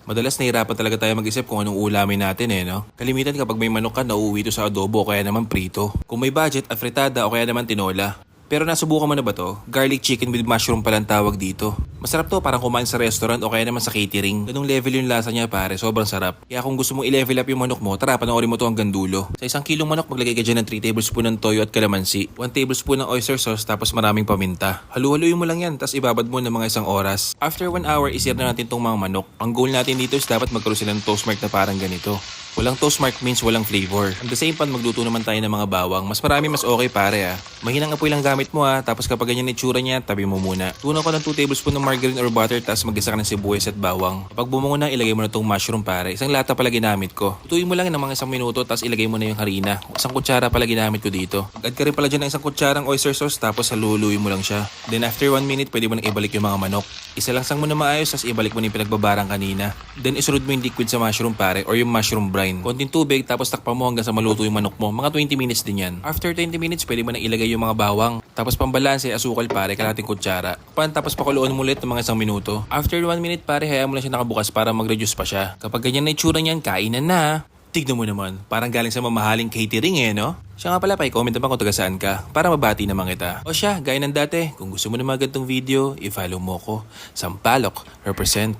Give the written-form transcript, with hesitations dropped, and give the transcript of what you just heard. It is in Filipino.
Madalas nahihirapan talaga tayo mag-isip kung anong ulamin natin no? Kalimitan kapag may manok ka, nauuwi ito sa adobo o kaya naman prito. Kung may budget, afritada o kaya naman tinola. Pero nasubukan mo na ba to? Garlic chicken with mushroom palang tawag dito. Masarap to, parang kumain sa restaurant o kaya naman sa catering. Ganung level yung lasa niya pare, sobrang sarap. Kaya kung gusto mong i-level up yung manok mo, tara panoorin mo to hanggang dulo. Sa 1 kilong manok, maglagay ka dyan ng 3 tablespoon ng toyo at kalamansi, 1 tablespoon ng oyster sauce tapos maraming paminta. Halu-haluin mo lang yan, tapos ibabad mo ng mga 1 oras. After 1 hour, isir na natin tong mga manok. Ang goal natin dito is dapat magkaroon sila ng toast mark na parang ganito. Walang toast mark means walang flavor. At the same time, magluto naman tayo ng mga bawang. Mas marami, mas okay pare Mahinang apoy lang gamit mo tapos kapag ganyan itsura niya, tabi mo muna. Tunaw ko ng 2 tablespoon ng margarine or butter tapos mag-isa ka ng sibuyas at bawang. Kapag bumungo na, ilagay mo na tong mushroom pare. Isang lata pala ginamit ko. Lutuin mo lang ng mga 1 minuto tapos ilagay mo na yung harina. 1 kutsara pala ginamit ko dito. Agad ka rin pala dyan ng 1 kutsarang oyster sauce tapos haluluin mo lang siya. Then after 1 minute, pwede mo nang ibalik yung mga manok. Isalangsang mo na maayos tapos ibalik mo na yung pinagbabarang kanina. Then isunod mo yung liquid sa mushroom pare or yung mushroom brine. Konting tubig tapos takpan mo hanggang sa maluto yung manok mo. Mga 20 minutes din yan. After 20 minutes, pwede mo na ilagay yung mga bawang. Tapos pambalanse, asukal pare, kalating kutsara. Tapos pakuluan mo ulit ng mga 1 minuto. After 1 minute pare, hayaan mo na siya nakabukas para mag-reduce pa siya. Kapag ganyan na itsura niyan, kainan na. Tignan mo naman, parang galing sa mamahaling catering no? Siya nga pala, pa-comment naman kung taga saan ka para mabati naman kita. O siya, gaya ng dati, kung gusto mo na mga ganitong video, i-follow mo ko. Sampalok, represent.